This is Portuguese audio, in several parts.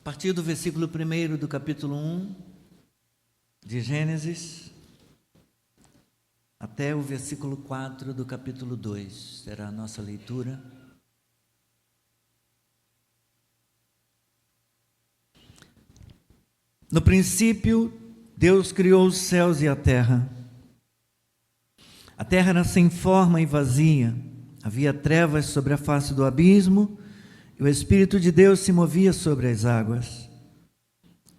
partir do versículo 1 do capítulo 1 de Gênesis até o versículo 4 do capítulo 2, será a nossa leitura. No princípio, Deus criou os céus e a terra. A terra era sem forma e vazia, havia trevas sobre a face do abismo, e o Espírito de Deus se movia sobre as águas.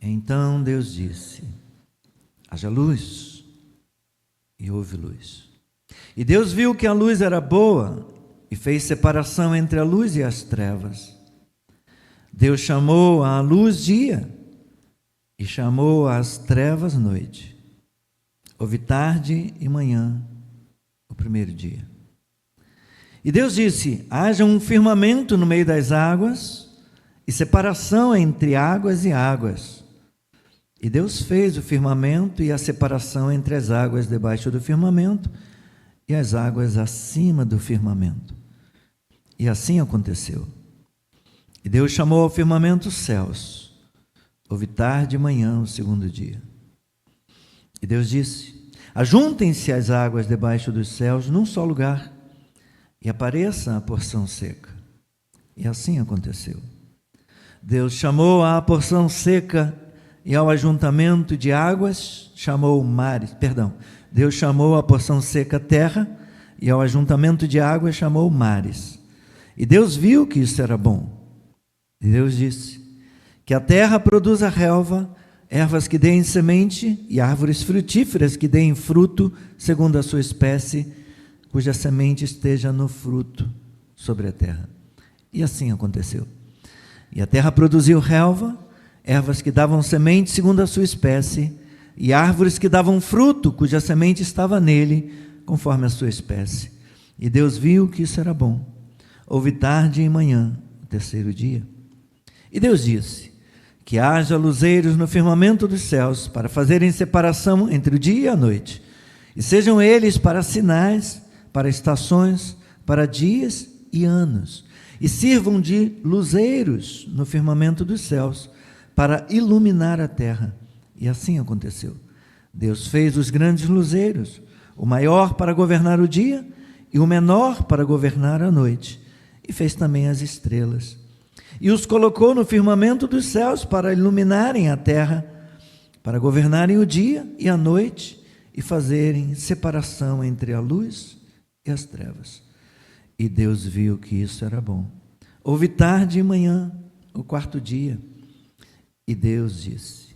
Então Deus disse: haja luz, e houve luz. E Deus viu que a luz era boa, e fez separação entre a luz e as trevas. Deus chamou a luz dia, e chamou as trevas noite. Houve tarde e manhã, o primeiro dia. E Deus disse: haja um firmamento no meio das águas, e separação entre águas e águas. E Deus fez o firmamento e a separação entre as águas debaixo do firmamento e as águas acima do firmamento. E assim aconteceu. E Deus chamou ao firmamento céus. Houve tarde e manhã, o segundo dia. E Deus disse: ajuntem-se as águas debaixo dos céus num só lugar, e apareça a porção seca. E assim aconteceu. Deus chamou a porção seca e ao ajuntamento de águas chamou mares. Deus chamou a porção seca terra, e ao ajuntamento de águas chamou mares. E Deus viu que isso era bom. E Deus disse: que a terra produza relva, ervas que deem semente e árvores frutíferas que deem fruto segundo a sua espécie, cuja semente esteja no fruto sobre a terra. E assim aconteceu. E a terra produziu relva, ervas que davam semente segundo a sua espécie, e árvores que davam fruto, cuja semente estava nele, conforme a sua espécie. E Deus viu que isso era bom. Houve tarde e manhã, o terceiro dia. E Deus disse: que haja luzeiros no firmamento dos céus, para fazerem separação entre o dia e a noite, e sejam eles para sinais, para estações, para dias e anos, e sirvam de luzeiros no firmamento dos céus, para iluminar a terra. E assim aconteceu. Deus fez os grandes luzeiros, o maior para governar o dia e o menor para governar a noite, e fez também as estrelas. E os colocou no firmamento dos céus para iluminarem a terra, para governarem o dia e a noite, e fazerem separação entre a luz e as trevas. E Deus viu que isso era bom. Houve tarde e manhã, o quarto dia. E Deus disse: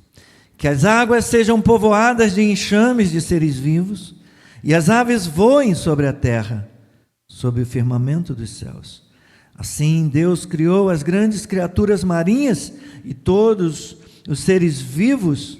que as águas sejam povoadas de enxames de seres vivos, e as aves voem sobre a terra, sob o firmamento dos céus. Assim Deus criou as grandes criaturas marinhas e todos os seres vivos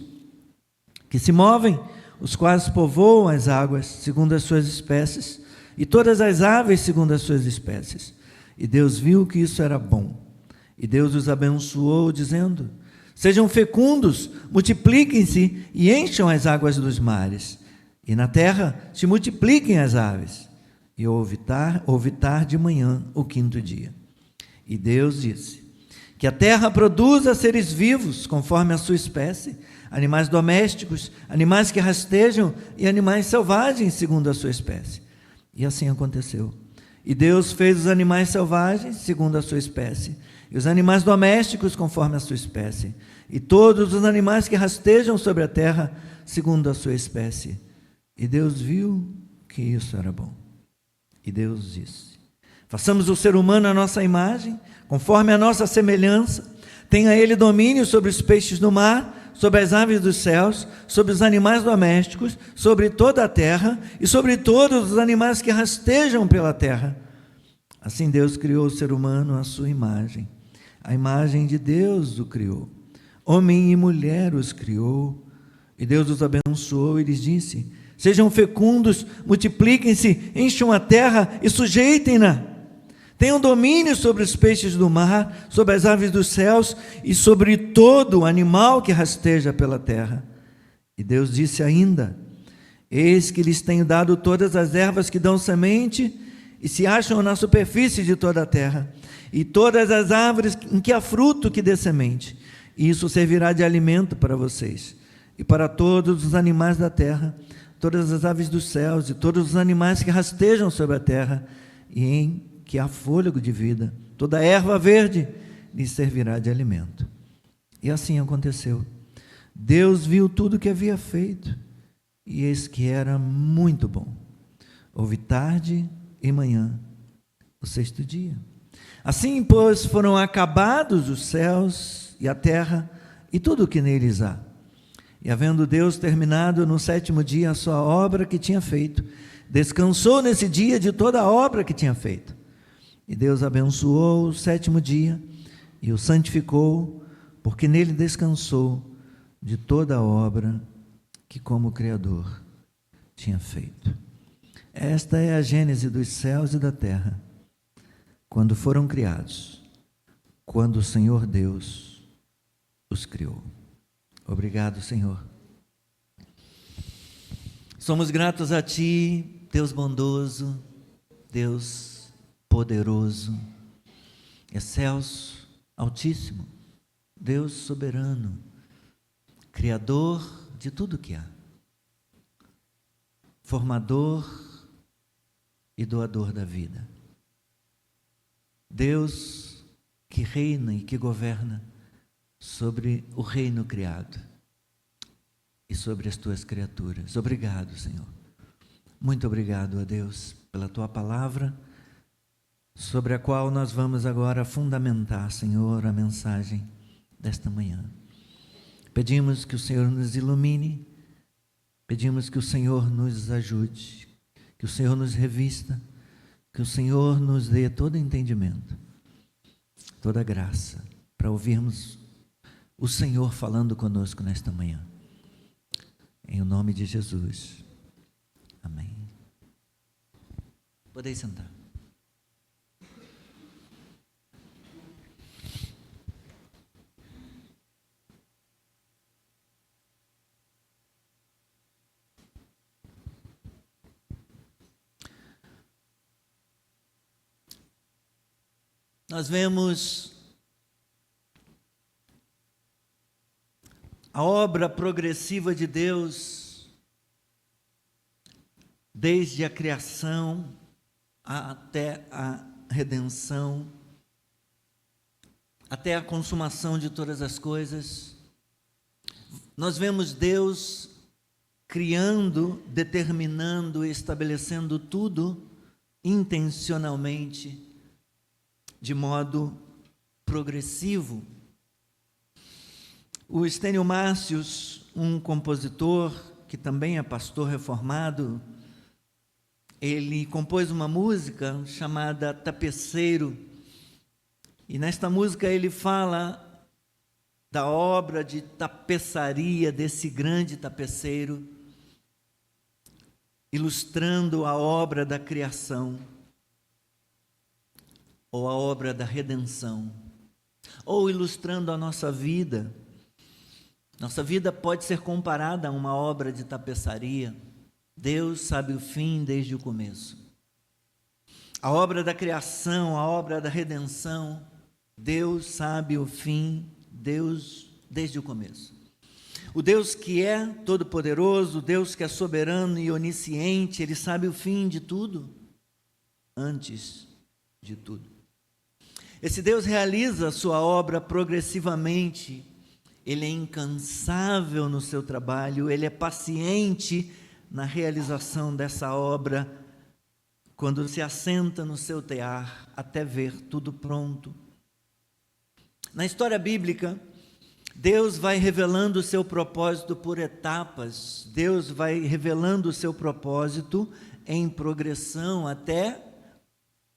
que se movem, os quais povoam as águas segundo as suas espécies, e todas as aves segundo as suas espécies. E Deus viu que isso era bom. E Deus os abençoou, dizendo: sejam fecundos, multipliquem-se e encham as águas dos mares, e na terra se multipliquem as aves. E houve tarde e manhã, o quinto dia. E Deus disse: que a terra produza seres vivos, conforme a sua espécie, animais domésticos, animais que rastejam e animais selvagens, segundo a sua espécie. E assim aconteceu. E Deus fez os animais selvagens, segundo a sua espécie, e os animais domésticos, conforme a sua espécie, e todos os animais que rastejam sobre a terra, segundo a sua espécie. E Deus viu que isso era bom. E Deus disse: façamos o ser humano à nossa imagem, conforme a nossa semelhança, tenha ele domínio sobre os peixes do mar, sobre as aves dos céus, sobre os animais domésticos, sobre toda a terra e sobre todos os animais que rastejam pela terra. Assim Deus criou o ser humano à sua imagem. A imagem de Deus o criou. Homem e mulher os criou. E Deus os abençoou e lhes disse: sejam fecundos, multipliquem-se, encham a terra e sujeitem-na. Tenham domínio sobre os peixes do mar, sobre as aves dos céus e sobre todo o animal que rasteja pela terra. E Deus disse ainda: eis que lhes tenho dado todas as ervas que dão semente e se acham na superfície de toda a terra, e todas as árvores em que há fruto que dê semente, e isso servirá de alimento para vocês e para todos os animais da terra, todas as aves dos céus e todos os animais que rastejam sobre a terra e em que há fôlego de vida. Toda erva verde lhes servirá de alimento. E assim aconteceu. Deus viu tudo o que havia feito, e eis que era muito bom. Houve tarde e manhã, o sexto dia. Assim, pois, foram acabados os céus e a terra e tudo o que neles há. E havendo Deus terminado no sétimo dia a sua obra que tinha feito, descansou nesse dia de toda a obra que tinha feito. E Deus abençoou o sétimo dia e o santificou, porque nele descansou de toda a obra que como Criador tinha feito. Esta é a gênese dos céus e da terra, quando foram criados, quando o Senhor Deus os criou. Obrigado, Senhor. Somos gratos a Ti, Deus bondoso, Deus poderoso, excelso, altíssimo, Deus soberano, Criador de tudo que há, formador e doador da vida. Deus que reina e que governa sobre o reino criado e sobre as tuas criaturas. Obrigado, Senhor. Muito obrigado a Deus pela tua palavra, sobre a qual nós vamos agora fundamentar, Senhor, a mensagem desta manhã. Pedimos que o Senhor nos ilumine, pedimos que o Senhor nos ajude, que o Senhor nos revista, que o Senhor nos dê todo entendimento, toda graça, para ouvirmos o Senhor falando conosco nesta manhã. Em o nome de Jesus. Amém. Podeis sentar. Nós vemos a obra progressiva de Deus, desde a criação até a redenção, até a consumação de todas as coisas. Nós vemos Deus criando, determinando, estabelecendo tudo intencionalmente, de modo progressivo. O Estênio Márcios, um compositor que também é pastor reformado, ele compôs uma música chamada Tapeceiro, e nesta música ele fala da obra de tapeçaria desse grande tapeceiro, ilustrando a obra da criação, ou a obra da redenção, ou ilustrando a nossa vida. Nossa vida pode ser comparada a uma obra de tapeçaria. Deus sabe o fim desde o começo. A obra da criação, a obra da redenção, Deus sabe o fim, Deus desde o começo. O Deus que é todo-poderoso, o Deus que é soberano e onisciente, Ele sabe o fim de tudo, antes de tudo. Esse Deus realiza a sua obra progressivamente, Ele é incansável no seu trabalho, Ele é paciente na realização dessa obra, quando se assenta no seu tear até ver tudo pronto. Na história bíblica, Deus vai revelando o seu propósito por etapas, Deus vai revelando o seu propósito em progressão até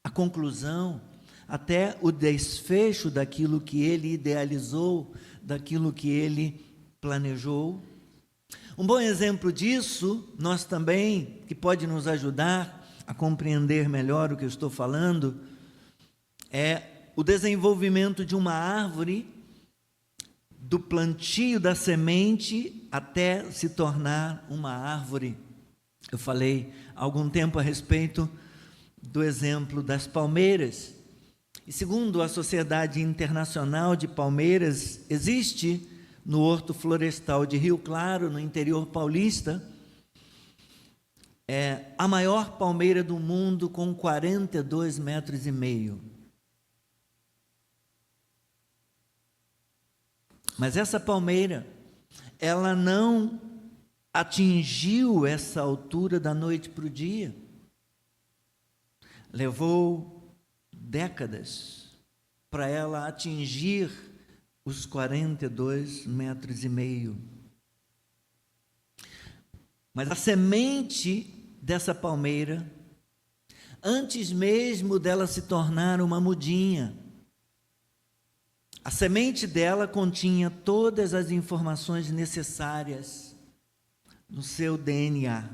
a conclusão, até o desfecho daquilo que Ele idealizou, daquilo que Ele planejou. Um bom exemplo disso, nós também, que pode nos ajudar a compreender melhor o que eu estou falando, é o desenvolvimento de uma árvore, do plantio da semente até se tornar uma árvore. Eu falei há algum tempo a respeito do exemplo das palmeiras. E segundo a Sociedade Internacional de Palmeiras, existe no Horto Florestal de Rio Claro, no interior paulista, a maior palmeira do mundo com 42,5 metros. Mas essa palmeira, ela não atingiu essa altura da noite para o dia. Levou décadas para ela atingir os 42,5 metros. Mas a semente dessa palmeira, antes mesmo dela se tornar uma mudinha, a semente dela continha todas as informações necessárias no seu DNA,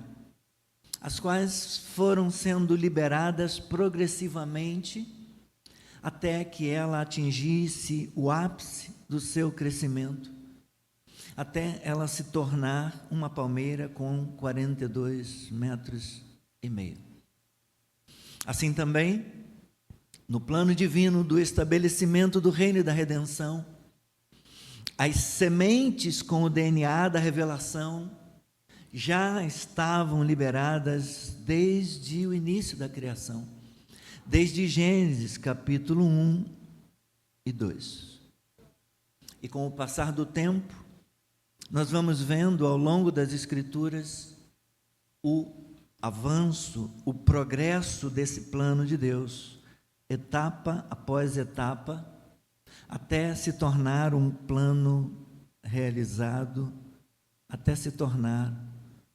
as quais foram sendo liberadas progressivamente até que ela atingisse o ápice do seu crescimento, até ela se tornar uma palmeira com 42,5 metros. Assim também, no plano divino do estabelecimento do reino e da redenção, as sementes com o DNA da revelação já estavam liberadas desde o início da criação, desde Gênesis capítulo 1 e 2. E com o passar do tempo, nós vamos vendo ao longo das Escrituras o avanço, o progresso desse plano de Deus, etapa após etapa, até se tornar um plano realizado, até se tornar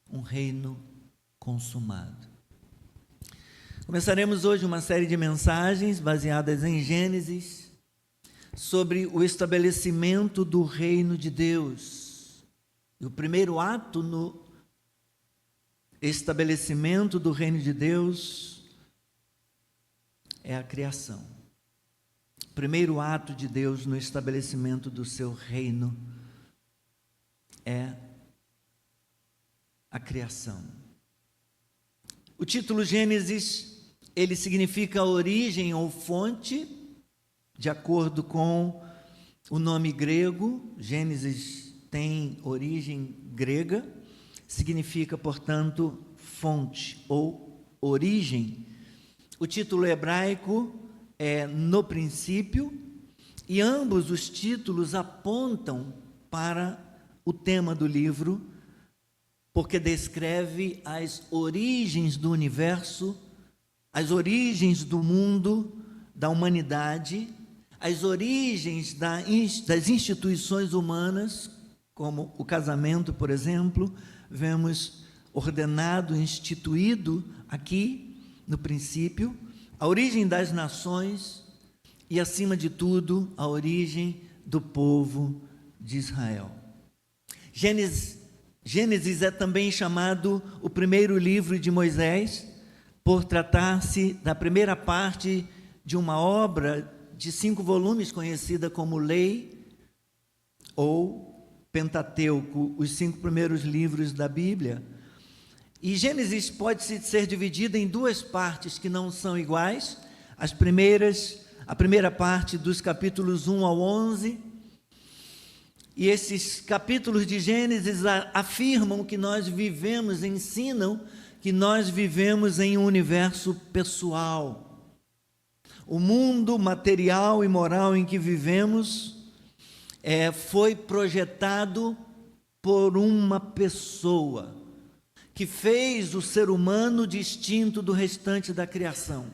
um reino consumado. Começaremos hoje uma série de mensagens baseadas em Gênesis sobre o estabelecimento do reino de Deus. E o primeiro ato no estabelecimento do reino de Deus é a criação. O primeiro ato de Deus no estabelecimento do seu reino é a criação. O título Gênesis, ele significa origem ou fonte, de acordo com o nome grego. Gênesis tem origem grega, significa, portanto, fonte ou origem. O título hebraico é no princípio, e ambos os títulos apontam para o tema do livro, porque descreve as origens do universo, as origens do mundo, da humanidade, as origens das instituições humanas, como o casamento, por exemplo, vemos ordenado, instituído aqui no princípio, a origem das nações e, acima de tudo, a origem do povo de Israel. Gênesis é também chamado o primeiro livro de Moisés, por tratar-se da primeira parte de uma obra de 5 volumes, conhecida como Lei ou Pentateuco, os 5 primeiros livros da Bíblia. E Gênesis pode ser dividida em 2 partes que não são iguais. A primeira parte dos capítulos 1 ao 11, e esses capítulos de Gênesis afirmam que nós vivemos, ensinam que nós vivemos em um universo pessoal. O mundo material e moral em que vivemos foi projetado por uma pessoa que fez o ser humano distinto do restante da criação.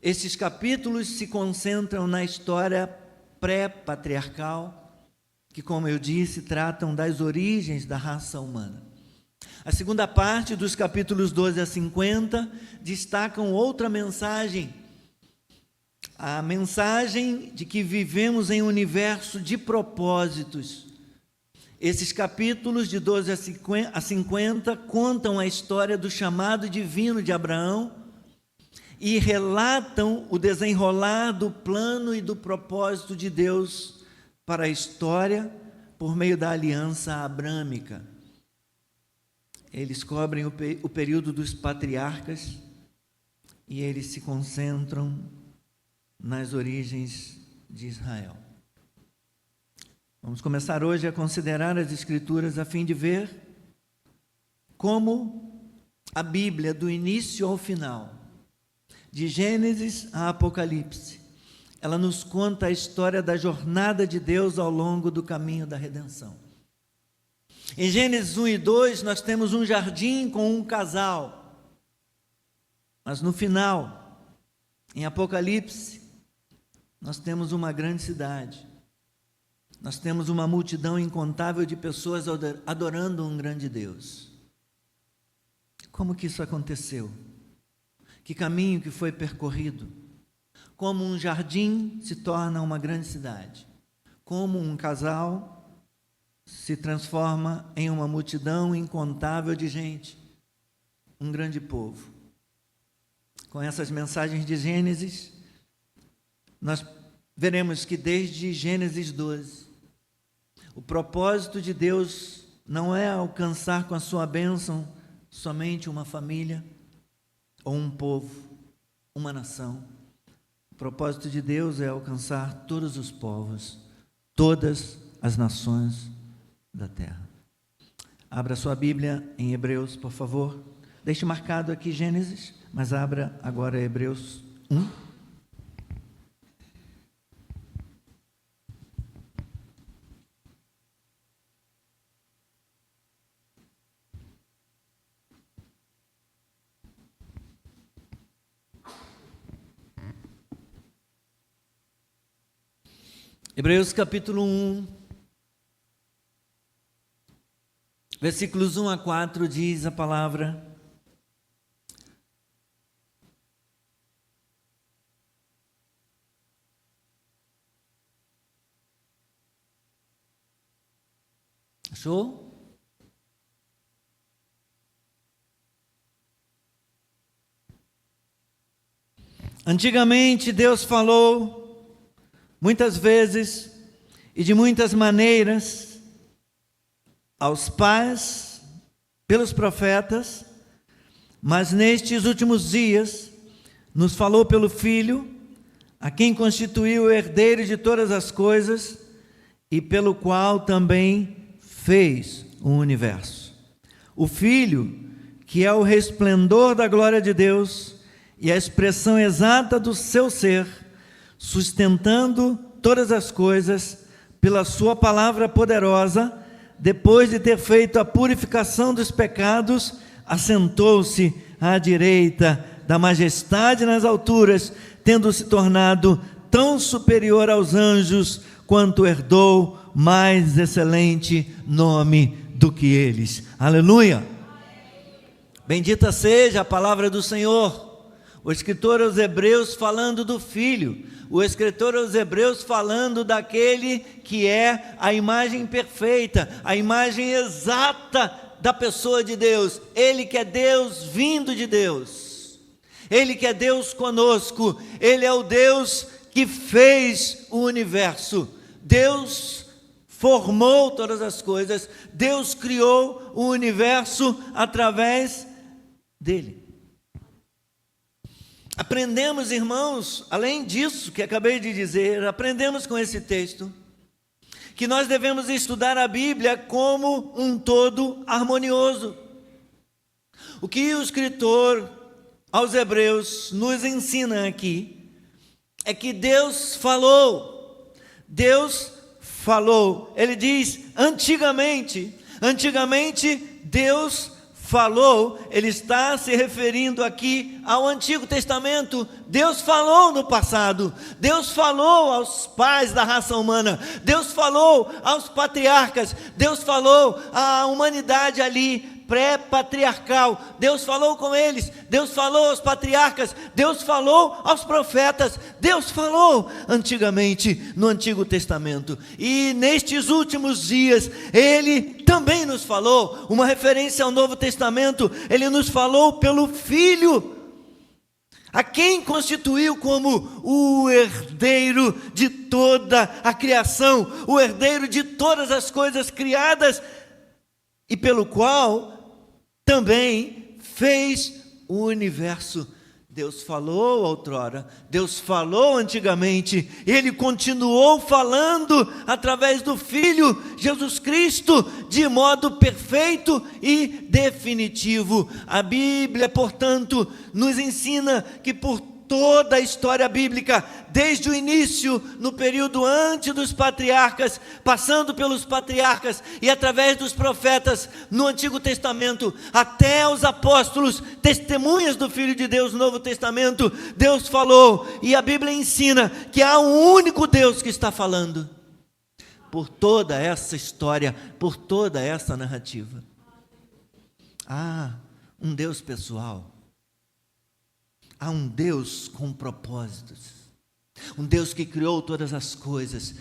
Esses capítulos se concentram na história pré-patriarcal, que, como eu disse, tratam das origens da raça humana. A segunda parte, dos capítulos 12 a 50, destacam outra mensagem, a mensagem de que vivemos em um universo de propósitos. Esses capítulos de 12 a 50 contam a história do chamado divino de Abraão e relatam o desenrolar do plano e do propósito de Deus para a história por meio da aliança abrâmica. Eles cobrem o período dos patriarcas e eles se concentram nas origens de Israel. Vamos começar hoje a considerar as Escrituras a fim de ver como a Bíblia, do início ao final, de Gênesis a Apocalipse, ela nos conta a história da jornada de Deus ao longo do caminho da redenção. Em Gênesis 1 e 2, nós temos um jardim com um casal. Mas no final, em Apocalipse, nós temos uma grande cidade. Nós temos uma multidão incontável de pessoas adorando um grande Deus. Como que isso aconteceu? Que caminho que foi percorrido? Como um jardim se torna uma grande cidade? Como um casal se transforma em uma multidão incontável de gente? Um grande povo. Com essas mensagens de Gênesis, nós veremos que desde Gênesis 12, o propósito de Deus não é alcançar com a sua bênção somente uma família, ou um povo, uma nação. O propósito de Deus é alcançar todos os povos, todas as nações da terra. Abra sua Bíblia em Hebreus, por favor. Deixe marcado aqui Gênesis, mas abra agora Hebreus 1. Hebreus capítulo 1, versículos 1 a 4, diz a palavra: achou? Antigamente Deus falou muitas vezes e de muitas maneiras aos pais pelos profetas, mas nestes últimos dias nos falou pelo Filho, a quem constituiu o herdeiro de todas as coisas e pelo qual também fez o universo. O Filho, que é o resplendor da glória de Deus e a expressão exata do seu ser, sustentando todas as coisas pela sua palavra poderosa, depois de ter feito a purificação dos pecados, assentou-se à direita da majestade nas alturas, tendo se tornado tão superior aos anjos, quanto herdou mais excelente nome do que eles. Aleluia! Bendita seja a palavra do Senhor. O escritor aos Hebreus falando do Filho, o escritor aos Hebreus falando daquele que é a imagem perfeita, a imagem exata da pessoa de Deus, ele que é Deus vindo de Deus, ele que é Deus conosco, ele é o Deus que fez o universo. Deus formou todas as coisas, Deus criou o universo através dele. Aprendemos, irmãos, além disso que acabei de dizer, aprendemos com esse texto, que nós devemos estudar a Bíblia como um todo harmonioso. O que o escritor aos Hebreus nos ensina aqui, é que Deus falou, ele diz antigamente Deus falou, ele está se referindo aqui ao Antigo Testamento. Deus falou no passado, Deus falou aos pais da raça humana, Deus falou aos patriarcas, Deus falou à humanidade ali pré-patriarcal, Deus falou com eles, Deus falou aos patriarcas, Deus falou aos profetas, Deus falou antigamente no Antigo Testamento, e nestes últimos dias Ele também nos falou, uma referência ao Novo Testamento, Ele nos falou pelo Filho, a quem constituiu como o herdeiro de toda a criação, o herdeiro de todas as coisas criadas, e pelo qual também fez o universo. Deus falou outrora, Deus falou antigamente, Ele continuou falando através do Filho, Jesus Cristo, de modo perfeito e definitivo. A Bíblia, portanto, nos ensina que por toda a história bíblica, desde o início, no período antes dos patriarcas, passando pelos patriarcas e através dos profetas no Antigo Testamento, até os apóstolos, testemunhas do Filho de Deus no Novo Testamento, Deus falou, e a Bíblia ensina que há um único Deus que está falando por toda essa história, por toda essa narrativa. Há um Deus pessoal. Há um Deus com propósitos, um Deus que criou todas as coisas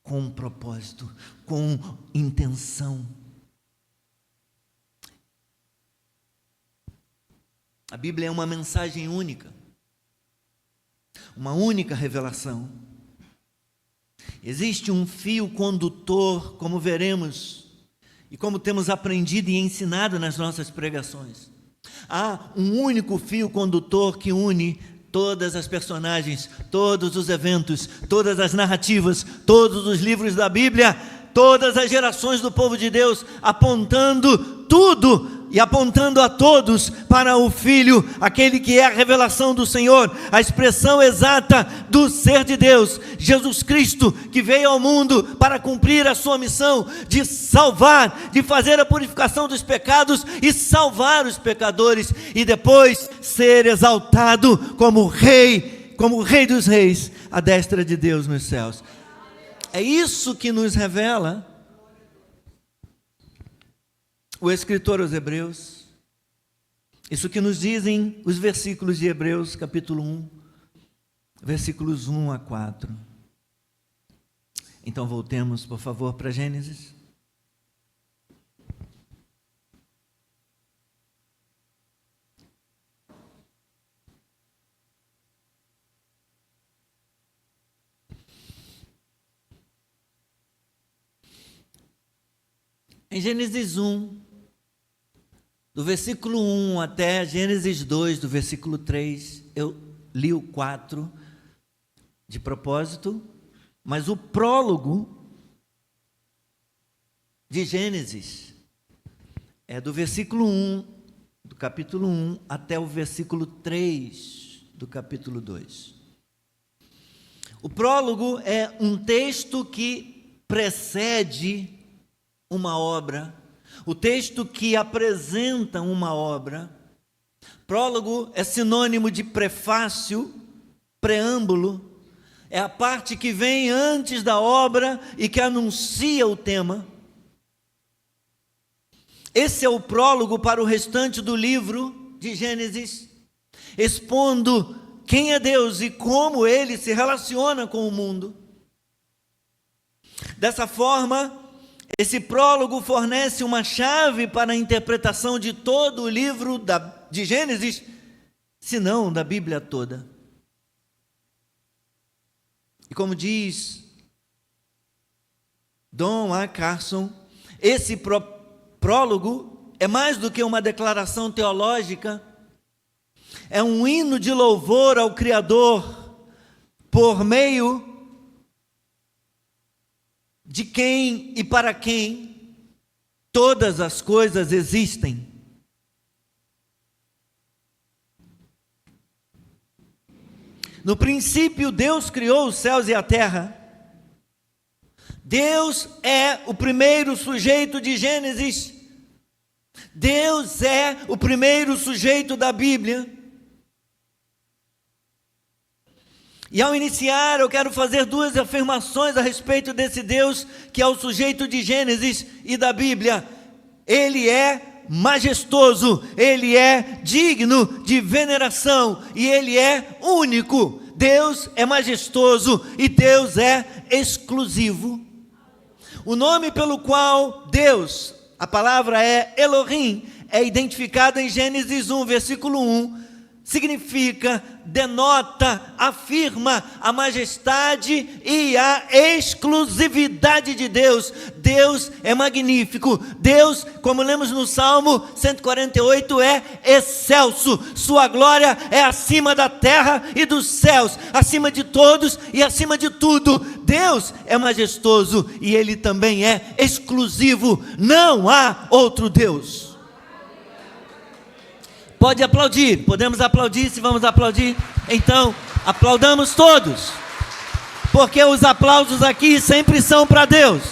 com um propósito, com intenção. A Bíblia é uma mensagem única, uma única revelação. Existe um fio condutor, como veremos, e como temos aprendido e ensinado nas nossas pregações. Há um único fio condutor que une todas as personagens, todos os eventos, todas as narrativas, todos os livros da Bíblia, todas as gerações do povo de Deus, apontando tudo e apontando a todos para o Filho, aquele que é a revelação do Senhor, a expressão exata do ser de Deus, Jesus Cristo, que veio ao mundo para cumprir a sua missão de salvar, de fazer a purificação dos pecados e salvar os pecadores, e depois ser exaltado como Rei dos Reis, à destra de Deus nos céus. É isso que nos revela o escritor aos Hebreus, isso que nos dizem os versículos de Hebreus, capítulo 1, versículos 1 a 4. Então voltemos, por favor, para Gênesis. Em Gênesis 1, do versículo 1 até Gênesis 2, do versículo 3, eu li o 4 de propósito, mas o prólogo de Gênesis é do versículo 1, do capítulo 1, até o versículo 3 do capítulo 2. O prólogo é um texto que precede uma obra, o texto que apresenta uma obra. Prólogo é sinônimo de prefácio, preâmbulo, é a parte que vem antes da obra e que anuncia o tema. Esse é o prólogo para o restante do livro de Gênesis, expondo quem é Deus e como Ele se relaciona com o mundo. Dessa forma, esse prólogo fornece uma chave para a interpretação de todo o livro de Gênesis, se não da Bíblia toda. E como diz Don A. Carson, esse prólogo é mais do que uma declaração teológica, é um hino de louvor ao Criador, por meio de quem e para quem todas as coisas existem. No princípio, Deus criou os céus e a terra. Deus é o primeiro sujeito de Gênesis. Deus é o primeiro sujeito da Bíblia. E ao iniciar, eu quero fazer duas afirmações a respeito desse Deus, que é o sujeito de Gênesis e da Bíblia. Ele é majestoso, Ele é digno de veneração e Ele é único. Deus é majestoso e Deus é exclusivo. O nome pelo qual Deus, a palavra é Elohim, é identificado em Gênesis 1, versículo 1, significa, denota, afirma a majestade e a exclusividade de Deus. Deus é magnífico. Deus, como lemos no Salmo 148, é excelso. Sua glória é acima da terra e dos céus, acima de todos e acima de tudo. Deus é majestoso e Ele também é exclusivo. Não há outro Deus. Pode aplaudir, podemos aplaudir. Se vamos aplaudir, então aplaudamos todos, porque os aplausos aqui sempre são para Deus.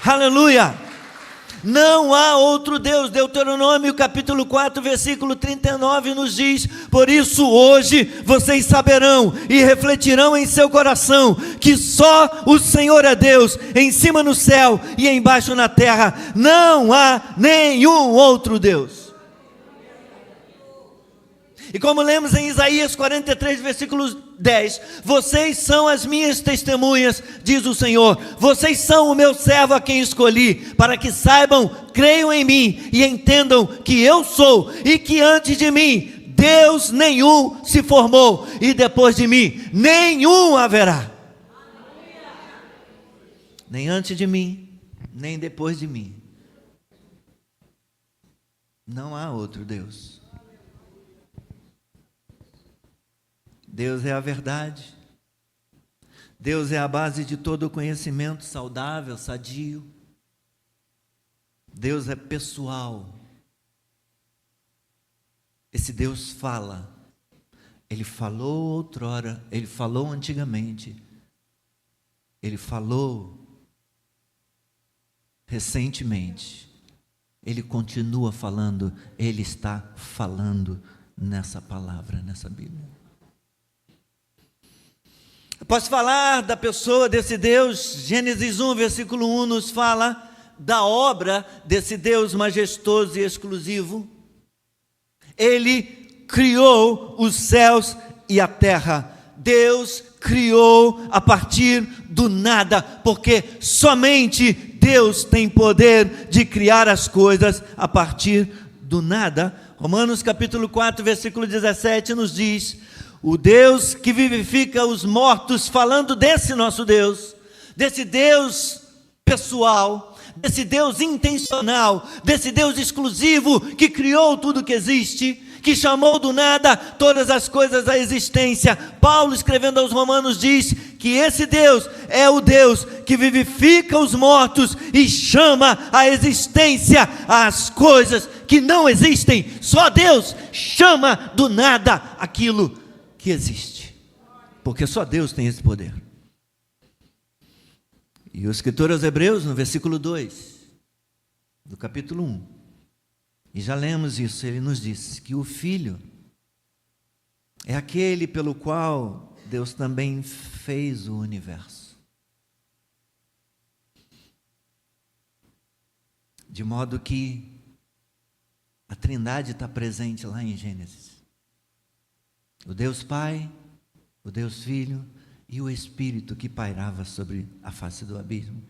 Aleluia! Não há outro Deus. Deuteronômio capítulo 4, versículo 39 nos diz: por isso hoje vocês saberão e refletirão em seu coração que só o Senhor é Deus, em cima no céu e embaixo na terra, não há nenhum outro Deus. E como lemos em Isaías 43, versículo 10, vocês são as minhas testemunhas, diz o Senhor, vocês são o meu servo a quem escolhi, para que saibam, creiam em mim e entendam que eu sou, e que antes de mim, Deus nenhum se formou, e depois de mim, nenhum haverá. Nem antes de mim, nem depois de mim. Não há outro Deus. Deus é a verdade. Deus é a base de todo o conhecimento saudável, sadio. Deus é pessoal. Esse Deus fala. Ele falou outrora, Ele falou antigamente. Ele falou recentemente. Ele continua falando. Ele está falando nessa palavra, nessa Bíblia. Posso falar da pessoa desse Deus? Gênesis 1, versículo 1 nos fala da obra desse Deus majestoso e exclusivo. Ele criou os céus e a terra. Deus criou a partir do nada, porque somente Deus tem poder de criar as coisas a partir do nada. Romanos capítulo 4, versículo 17 nos diz: o Deus que vivifica os mortos, falando desse nosso Deus, desse Deus pessoal, desse Deus intencional, desse Deus exclusivo que criou tudo que existe, que chamou do nada todas as coisas à existência. Paulo, escrevendo aos Romanos, diz que esse Deus é o Deus que vivifica os mortos e chama à existência as coisas que não existem. Só Deus chama do nada aquilo que existe, porque só Deus tem esse poder. E o escritor aos Hebreus, no versículo 2 do capítulo 1, e já lemos isso, ele nos diz que o Filho é aquele pelo qual Deus também fez o universo, de modo que a Trindade está presente lá em Gênesis. O Deus Pai, o Deus Filho e o Espírito que pairava sobre a face do abismo.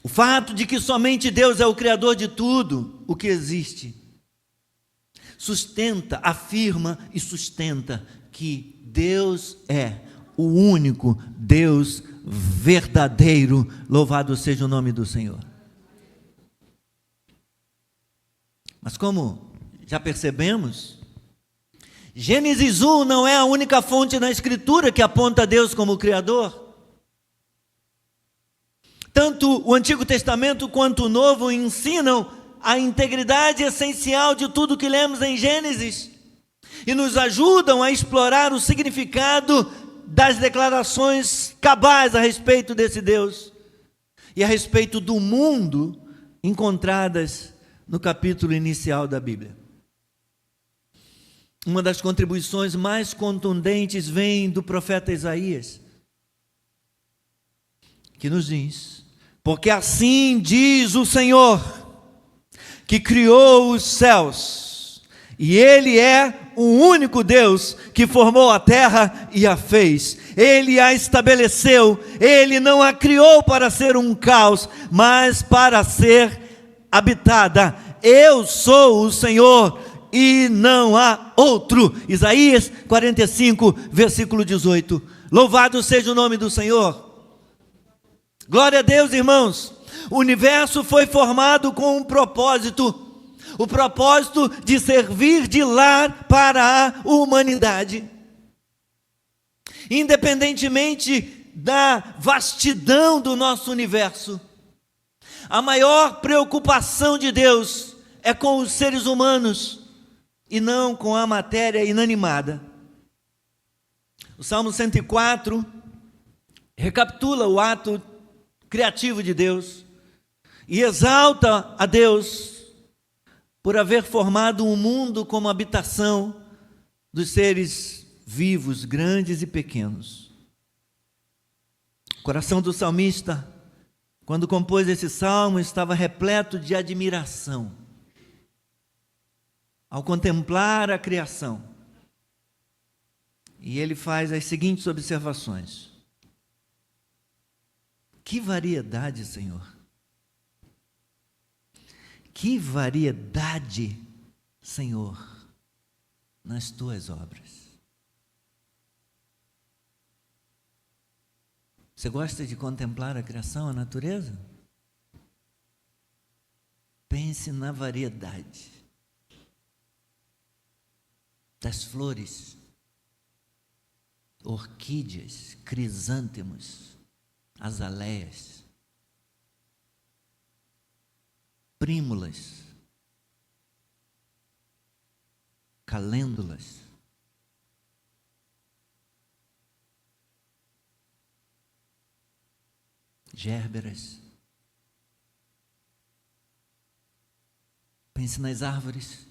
O fato de que somente Deus é o Criador de tudo o que existe, sustenta, afirma e sustenta que Deus é o único Deus verdadeiro. Louvado seja o nome do Senhor. Mas como já percebemos, Gênesis 1 não é a única fonte na Escritura que aponta a Deus como Criador. Tanto o Antigo Testamento quanto o Novo ensinam a integridade essencial de tudo que lemos em Gênesis e nos ajudam a explorar o significado das declarações cabais a respeito desse Deus e a respeito do mundo encontradas no capítulo inicial da Bíblia. Uma das contribuições mais contundentes vem do profeta Isaías, que nos diz: porque assim diz o Senhor, que criou os céus, e Ele é o único Deus que formou a terra e a fez. Ele a estabeleceu, Ele não a criou para ser um caos, mas para ser habitada. Eu sou o Senhor e não há outro. Isaías 45, versículo 18. Louvado seja o nome do Senhor. Glória a Deus, irmãos. O universo foi formado com um propósito. O propósito de servir de lar para a humanidade. Independentemente da vastidão do nosso universo, a maior preocupação de Deus é com os seres humanos e não com a matéria inanimada. O Salmo 104 recapitula o ato criativo de Deus e exalta a Deus por haver formado um mundo como habitação dos seres vivos, grandes e pequenos. O coração do salmista, quando compôs esse salmo, estava repleto de admiração ao contemplar a criação. E ele faz as seguintes observações: que variedade, Senhor! Que variedade, Senhor, nas tuas obras. Você gosta de contemplar a criação, a natureza? Pense na variedade das flores, orquídeas, crisântemos, azaleias, prímulas, calêndulas, gérberas. Pense nas árvores,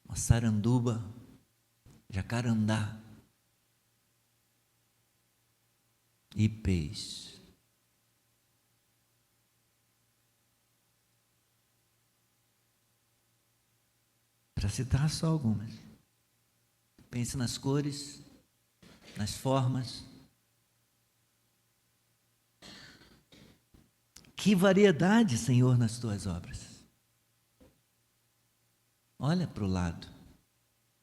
maçaranduba, jacarandá, ipês. Para citar só algumas. Pense nas cores, nas formas. Que variedade, Senhor, nas tuas obras. Olha para o lado.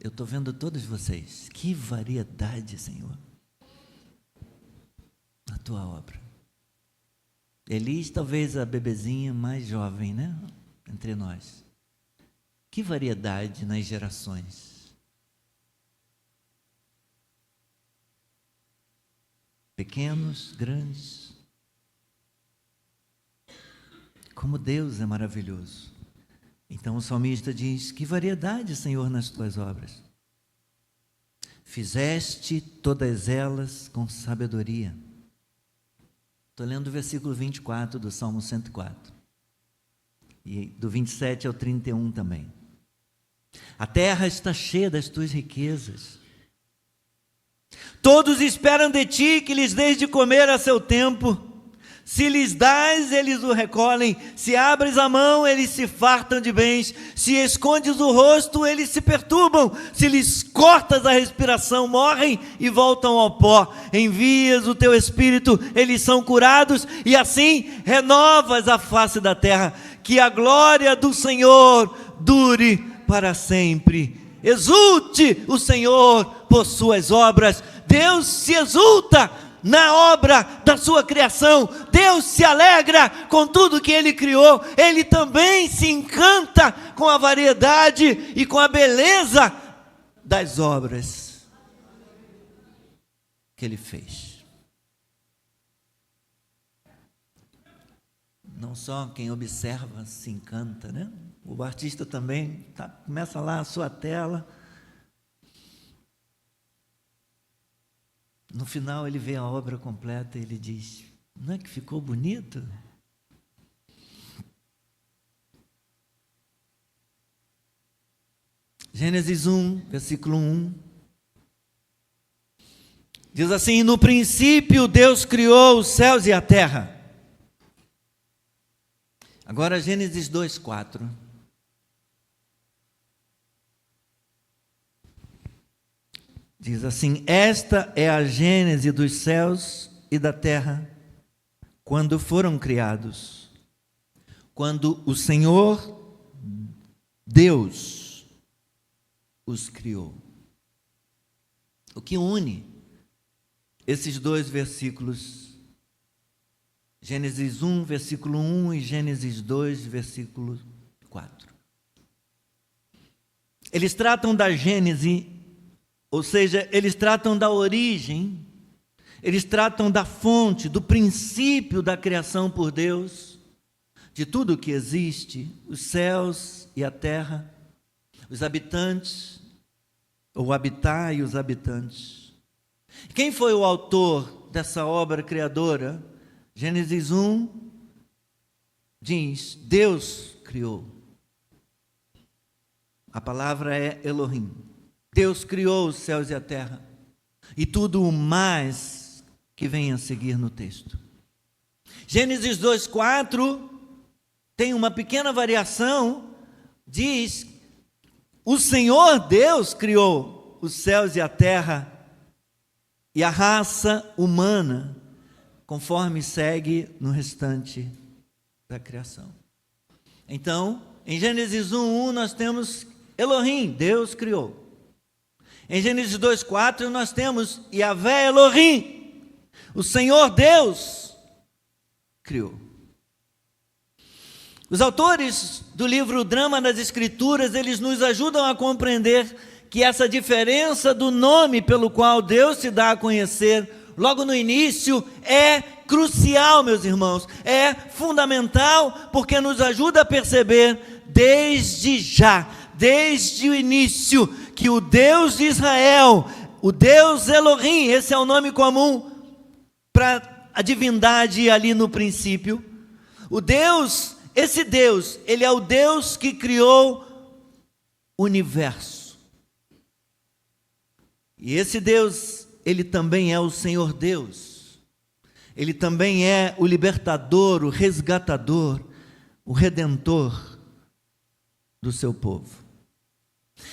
Eu estou vendo todos vocês. Que variedade, Senhor, na tua obra. Elis, talvez a bebezinha mais jovem, né? Entre nós. Que variedade nas gerações. Pequenos, grandes. Como Deus é maravilhoso. Então o salmista diz: que variedade, Senhor, nas tuas obras. Fizeste todas elas com sabedoria. Estou lendo o versículo 24 do Salmo 104. E do 27 ao 31 também. A terra está cheia das tuas riquezas. Todos esperam de ti que lhes dês de comer a seu tempo. Se lhes dás, eles o recolhem. Se abres a mão, eles se fartam de bens. Se escondes o rosto, eles se perturbam. Se lhes cortas a respiração, morrem e voltam ao pó. Envias o teu espírito, eles são curados. E assim renovas a face da terra. Que a glória do Senhor dure para sempre. Exulte o Senhor por suas obras. Deus se exulta na obra da sua criação. Deus se alegra com tudo que Ele criou. Ele também se encanta com a variedade e com a beleza das obras que Ele fez. Não só quem observa se encanta, né? O artista também começa lá a sua tela. No final ele vê a obra completa e ele diz: não é que ficou bonito? Gênesis 1, versículo 1. Diz assim: no princípio Deus criou os céus e a terra. Agora Gênesis 2, 4. Diz assim: esta é a gênese dos céus e da terra, quando foram criados. quando o Senhor Deus os criou. O que une esses dois versículos, Gênesis 1, versículo 1 e Gênesis 2, versículo 4. Eles tratam da Gênese, ou seja, eles tratam da origem, eles tratam da fonte, do princípio da criação por Deus, de tudo o que existe, os céus e a terra, os habitantes, o habitar e os habitantes. Quem foi o autor dessa obra criadora? Gênesis 1 diz: Deus criou. A palavra é Elohim. Deus criou os céus e a terra e tudo o mais que vem a seguir no texto. Gênesis 2:4 tem uma pequena variação, diz: o Senhor Deus criou os céus e a terra e a raça humana, conforme segue no restante da criação. Então, em Gênesis 1:1 nós temos Elohim, Deus criou. Em Gênesis 2:4 nós temos Yahvé Elohim, o Senhor Deus criou. Os autores do livro O Drama das Escrituras, eles nos ajudam a compreender que essa diferença do nome pelo qual Deus se dá a conhecer logo no início é crucial, meus irmãos, é fundamental, porque nos ajuda a perceber desde já, desde o início, que o Deus de Israel, o Deus Elohim, esse é o nome comum para a divindade ali no princípio, esse Deus, ele é o Deus que criou o universo. E esse Deus, ele também é o Senhor Deus. Ele também é o libertador, o resgatador, o redentor do seu povo.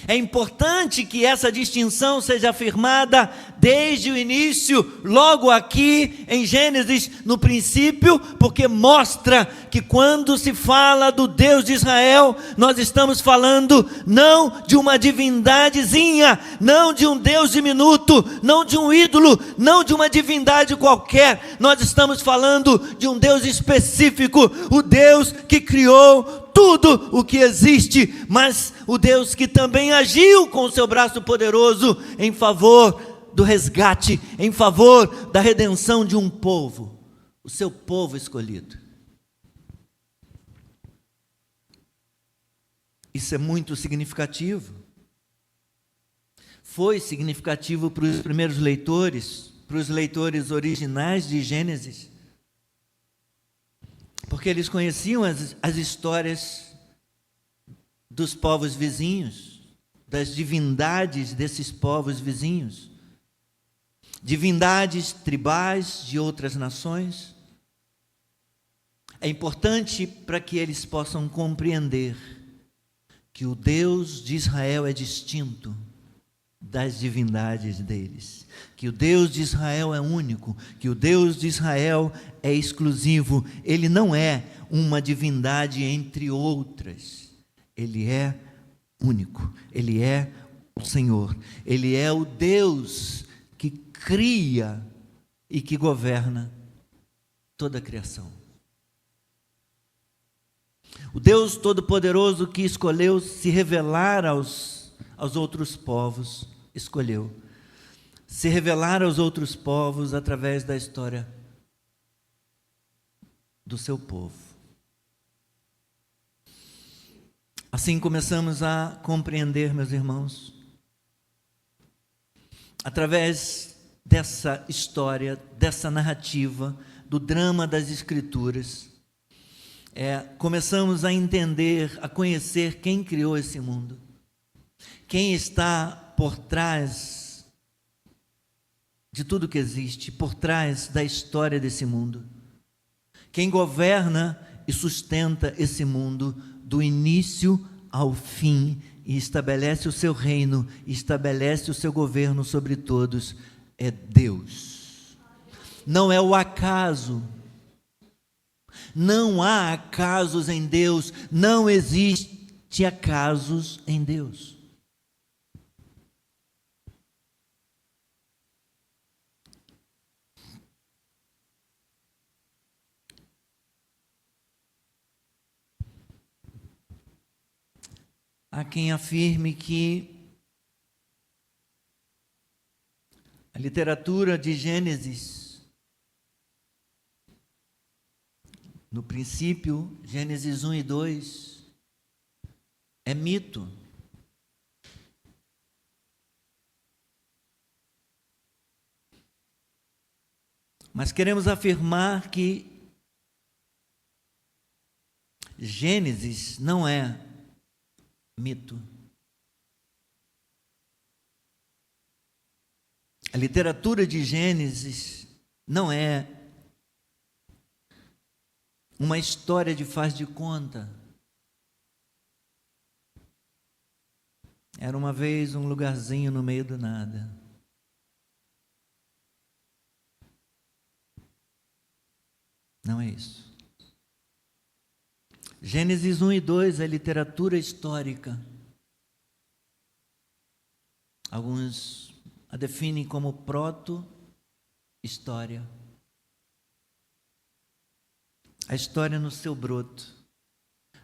É importante que essa distinção seja afirmada desde o início, logo aqui em Gênesis, no princípio, porque mostra que quando se fala do Deus de Israel, nós estamos falando não de uma divindadezinha, não de um Deus diminuto, não de um ídolo, não de uma divindade qualquer, nós estamos falando de um Deus específico, o Deus que criou tudo o que existe, mas o Deus que também agiu com o seu braço poderoso em favor do resgate, em favor da redenção de um povo, o seu povo escolhido. Isso é muito significativo. Foi significativo para os primeiros leitores, para os leitores originais de Gênesis, porque eles conheciam as histórias dos povos vizinhos, das divindades desses povos vizinhos, divindades tribais de outras nações. É importante para que eles possam compreender que o Deus de Israel é distinto das divindades deles, que o Deus de Israel é único, que o Deus de Israel é exclusivo, ele não é uma divindade entre outras, ele é único, ele é o Senhor, ele é o Deus que cria e que governa toda a criação. O Deus Todo-Poderoso que escolheu se revelar aos outros povos, escolheu se revelar aos outros povos através da história do seu povo. Assim começamos a compreender, meus irmãos, através dessa história, dessa narrativa, do drama das Escrituras, começamos a entender, a conhecer quem criou esse mundo, quem está por trás de tudo que existe, por trás da história desse mundo, quem governa e sustenta esse mundo do início ao fim e estabelece o seu reino, e estabelece o seu governo sobre todos, é Deus. Não é o acaso, Não há acasos em Deus, não existe acasos em Deus. Há quem afirme que a literatura de Gênesis, no princípio, Gênesis 1 e 2, é mito. Mas queremos afirmar que Gênesis não é mito. A literatura de Gênesis não é uma história de faz de conta. Era uma vez um lugarzinho no meio do nada. Não é isso. Gênesis 1 e 2 é literatura histórica. Alguns a definem como proto-história. A história no seu broto,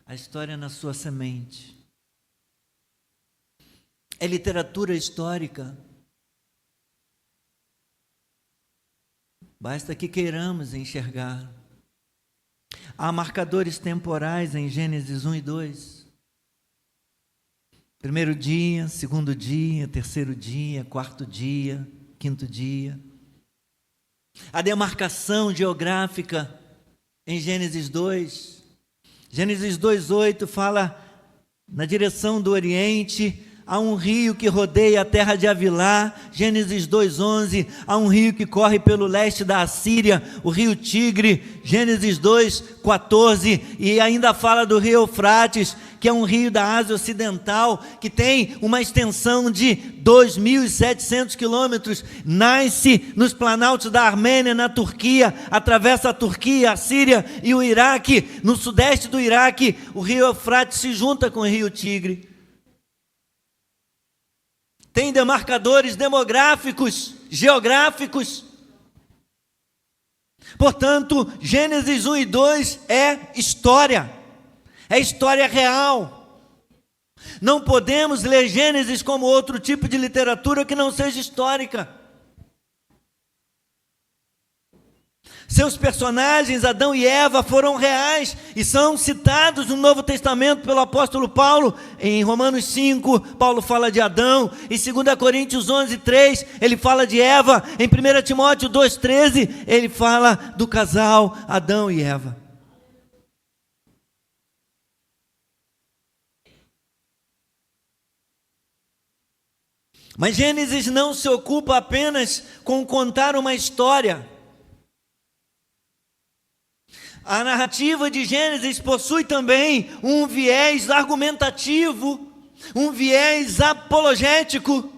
a história na sua semente. É literatura histórica. Basta que queiramos enxergar. Há marcadores temporais em Gênesis 1 e 2. Primeiro dia, segundo dia, terceiro dia, quarto dia, quinto dia. A demarcação geográfica em Gênesis 2. Gênesis 2:8 fala na direção do Oriente. Há um rio que rodeia a terra de Havilá. Gênesis 2:11, há um rio que corre pelo leste da Assíria, o rio Tigre. Gênesis 2:14, e ainda fala do rio Eufrates, que é um rio da Ásia Ocidental, que tem uma extensão de 2.700 quilômetros, nasce nos planaltos da Armênia, na Turquia, atravessa a Turquia, a Síria e o Iraque. No sudeste do Iraque, o rio Eufrates se junta com o rio Tigre. Tem demarcadores demográficos, geográficos. Portanto, Gênesis 1 e 2 é história real. Não podemos ler Gênesis como outro tipo de literatura que não seja histórica. Seus personagens, Adão e Eva, foram reais e são citados no Novo Testamento pelo apóstolo Paulo. Em Romanos 5, Paulo fala de Adão. Em 2 Coríntios 11:3, ele fala de Eva. Em 1 Timóteo 2:13, ele fala do casal Adão e Eva. Mas Gênesis não se ocupa apenas com contar uma história. A narrativa de Gênesis possui também um viés argumentativo, um viés apologético.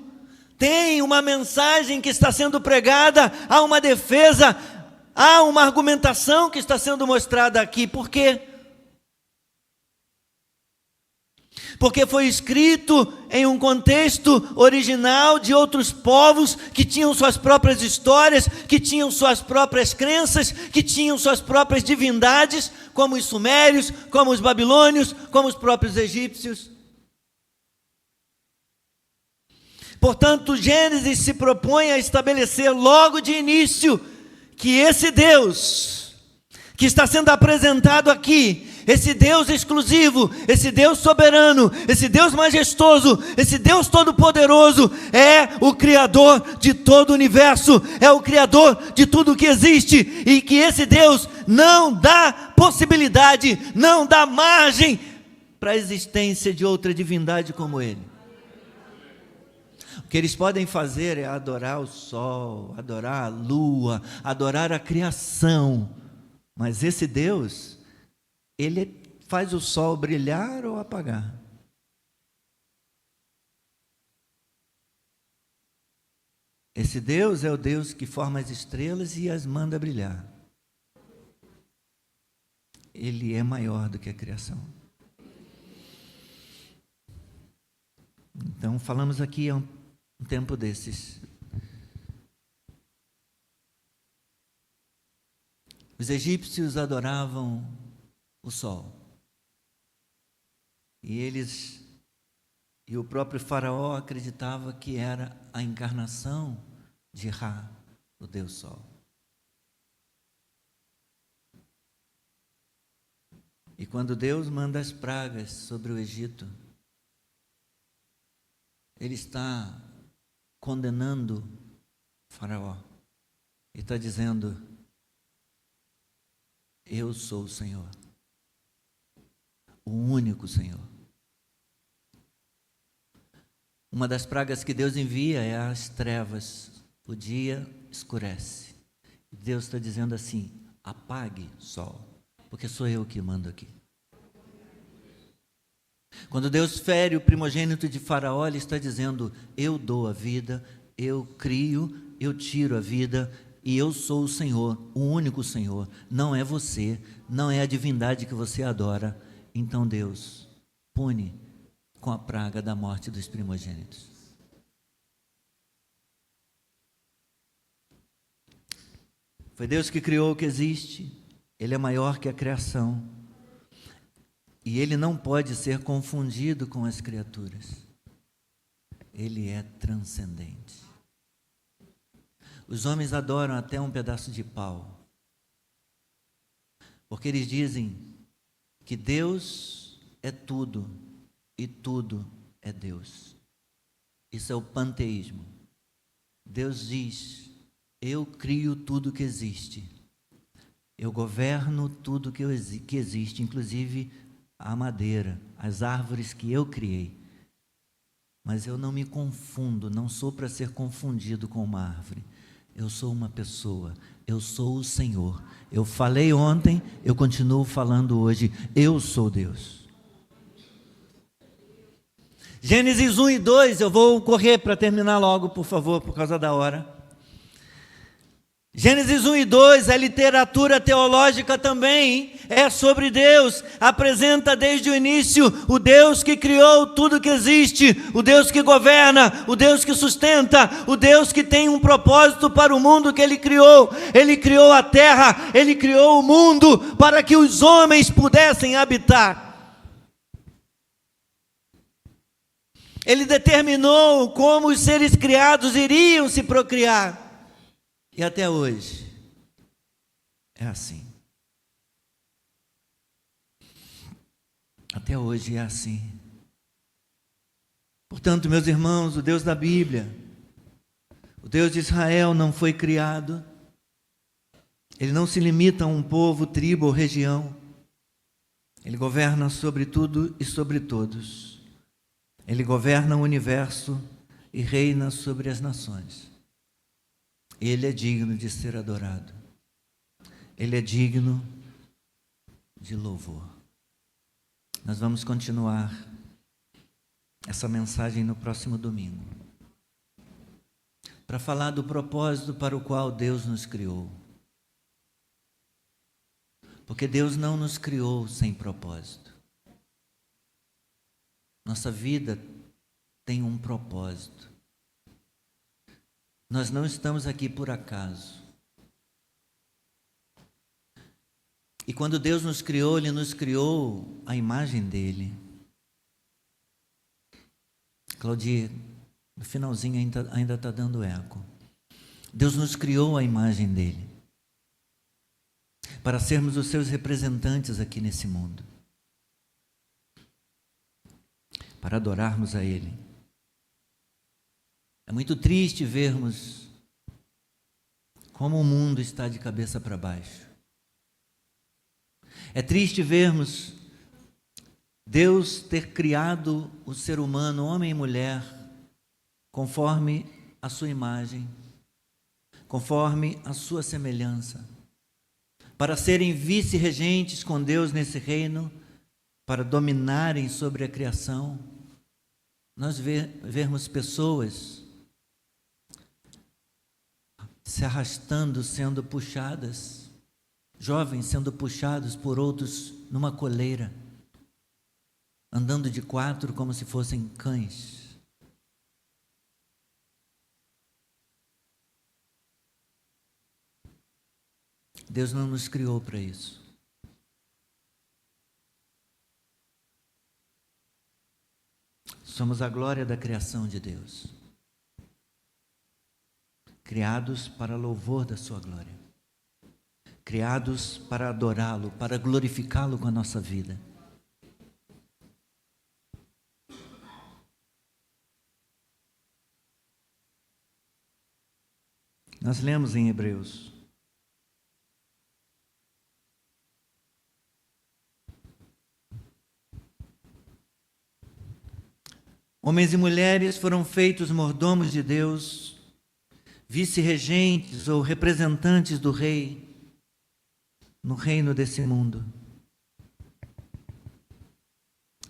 Tem uma mensagem que está sendo pregada, há uma defesa, há uma argumentação que está sendo mostrada aqui. Por quê? Porque foi escrito em um contexto original de outros povos que tinham suas próprias histórias, que tinham suas próprias crenças, que tinham suas próprias divindades, como os sumérios, como os babilônios, como os próprios egípcios. Portanto, Gênesis se propõe a estabelecer logo de início que esse Deus que está sendo apresentado aqui, esse Deus exclusivo, esse Deus soberano, esse Deus majestoso, esse Deus todo-poderoso, é o Criador de todo o universo, é o Criador de tudo que existe, e que esse Deus não dá possibilidade, não dá margem para a existência de outra divindade como Ele. O que eles podem fazer é adorar o sol, adorar a lua, adorar a criação, mas esse Deus, Ele faz o sol brilhar ou apagar. Esse Deus é o Deus que forma as estrelas e as manda brilhar. Ele é maior do que a criação. Então, falamos aqui há um tempo desses. Os egípcios adoravam o sol. E o próprio faraó acreditava que era a encarnação de Ra, o Deus Sol. E quando Deus manda as pragas sobre o Egito, Ele está condenando o faraó. E está dizendo: eu sou o Senhor, o único Senhor. Uma das pragas que Deus envia é as trevas. O dia escurece. Deus está dizendo assim: apague sol, porque sou eu que mando aqui. Quando Deus fere o primogênito de Faraó, Ele está dizendo: eu dou a vida, eu crio, eu tiro a vida, e eu sou o Senhor, o único Senhor. Não é você, não é a divindade que você adora. Então Deus pune com a praga da morte dos primogênitos. Foi Deus que criou o que existe. Ele é maior que a criação. E Ele não pode ser confundido com as criaturas. Ele é transcendente. Os homens adoram até um pedaço de pau, porque eles dizem que Deus é tudo e tudo é Deus. Isso é o panteísmo. Deus diz: eu crio tudo que existe, eu governo tudo que existe, inclusive a madeira, as árvores que eu criei. Mas eu não me confundo, não sou para ser confundido com uma árvore. Eu sou uma pessoa, eu sou o Senhor. Eu falei ontem, eu continuo falando hoje, eu sou Deus. Gênesis 1 e 2, eu vou correr para terminar logo, por favor, por causa da hora. Gênesis 1 e 2, a literatura teológica também é sobre Deus, apresenta desde o início o Deus que criou tudo que existe, o Deus que governa, o Deus que sustenta, o Deus que tem um propósito para o mundo que Ele criou a terra, Ele criou o mundo para que os homens pudessem habitar. Ele determinou como os seres criados iriam se procriar. E até hoje é assim. Até hoje é assim. Portanto, meus irmãos, o Deus da Bíblia, o Deus de Israel não foi criado. Ele não se limita a um povo, tribo ou região. Ele governa sobre tudo e sobre todos. Ele governa o universo e reina sobre as nações. Ele é digno de ser adorado. Ele é digno de louvor. Nós vamos continuar essa mensagem no próximo domingo, para falar do propósito para o qual Deus nos criou. Porque Deus não nos criou sem propósito. Nossa vida tem um propósito. Nós não estamos aqui por acaso. E quando Deus nos criou, Ele nos criou à imagem dEle. Claudia, no finalzinho ainda está dando eco. Deus nos criou à imagem dEle, para sermos os seus representantes aqui nesse mundo, para adorarmos a Ele. É muito triste vermos como o mundo está de cabeça para baixo. É triste vermos Deus ter criado o ser humano, homem e mulher, conforme a sua imagem, conforme a sua semelhança, para serem vice-regentes com Deus nesse reino, para dominarem sobre a criação. Nós vermos pessoas se arrastando, sendo puxadas jovens sendo puxados por outros numa coleira, andando de quatro como se fossem cães. Deus não nos criou para isso. Somos a glória da criação de Deus, criados para louvor da sua glória, criados para adorá-lo, para glorificá-lo com a nossa vida. Nós lemos em Hebreus: homens e mulheres foram feitos mordomos de Deus, vice-regentes ou representantes do Rei no reino desse mundo.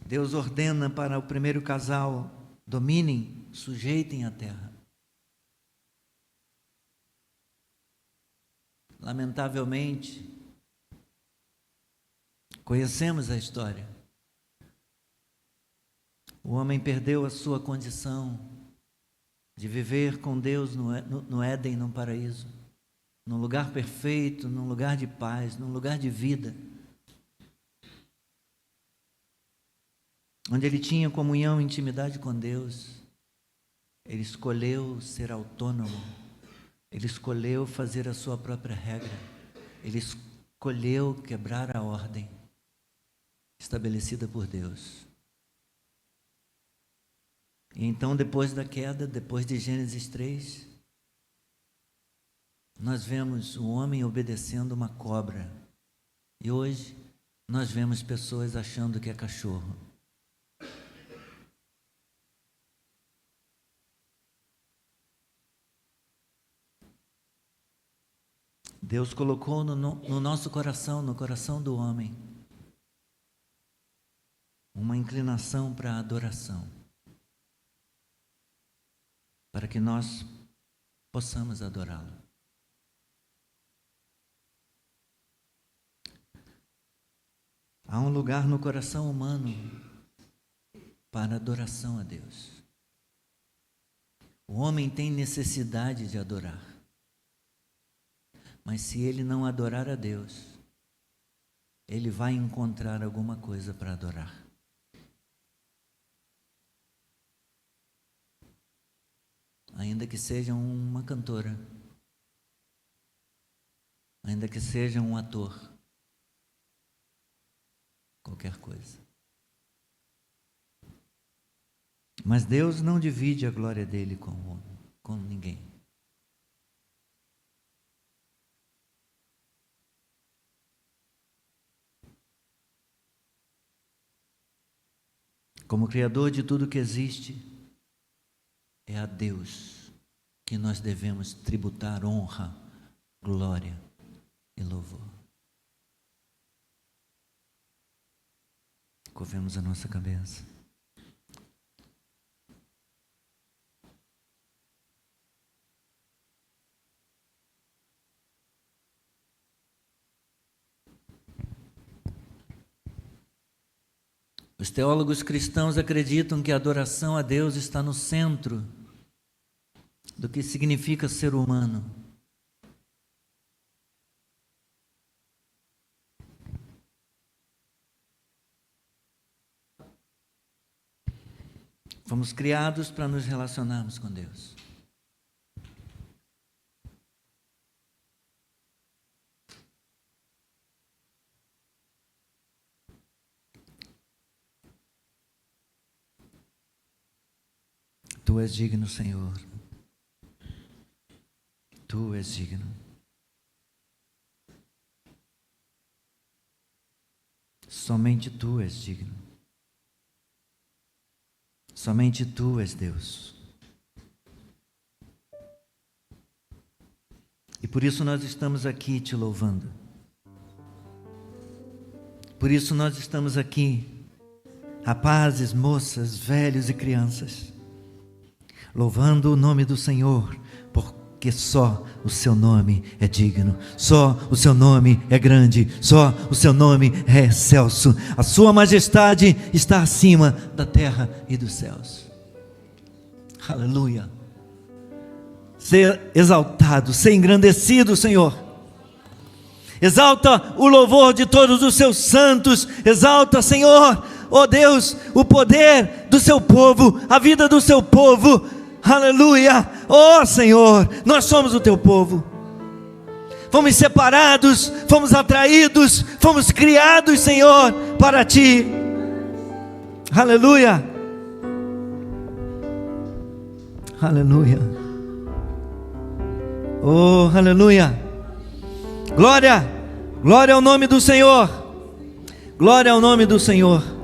Deus ordena para o primeiro casal: dominem, sujeitem a terra. Lamentavelmente, conhecemos a história. O homem perdeu a sua condição de viver com Deus no Éden, no paraíso, num lugar perfeito, num lugar de paz, num lugar de vida, onde ele tinha comunhão e intimidade com Deus. Ele escolheu ser autônomo, ele escolheu fazer a sua própria regra, ele escolheu quebrar a ordem estabelecida por Deus. E então, depois da queda, depois de Gênesis 3, nós vemos o homem obedecendo uma cobra. E hoje nós vemos pessoas achando que é cachorro. Deus colocou no nosso coração, no coração do homem, uma inclinação para a adoração, para que nós possamos adorá-lo. Há um lugar no coração humano para adoração a Deus. O homem tem necessidade de adorar. Mas se ele não adorar a Deus, ele vai encontrar alguma coisa para adorar. Ainda que seja uma cantora, ainda que seja um ator, qualquer coisa. Mas Deus não divide a glória dele com ninguém. Como Criador de tudo que existe, é a Deus que nós devemos tributar honra, glória e louvor. Curvemos a nossa cabeça. Os teólogos cristãos acreditam que a adoração a Deus está no centro do que significa ser humano. Fomos criados para nos relacionarmos com Deus. Tu és digno, Senhor. Tu és digno. Somente Tu és digno. Somente Tu és Deus. E por isso nós estamos aqui Te louvando. Por isso nós estamos aqui, rapazes, moças, velhos e crianças, louvando o nome do Senhor, porque só o seu nome é digno, só o seu nome é grande, só o seu nome é excelso. A sua majestade está acima da terra e dos céus. Aleluia. Ser exaltado, ser engrandecido, Senhor. Exalta o louvor de todos os seus santos. Exalta, Senhor, ó Deus, o poder do seu povo, a vida do seu povo. Aleluia. Ó Senhor, nós somos o teu povo. Fomos separados, fomos atraídos, fomos criados, Senhor, para ti. Aleluia. Aleluia. Oh, aleluia. Glória, glória ao nome do Senhor. Glória ao nome do Senhor.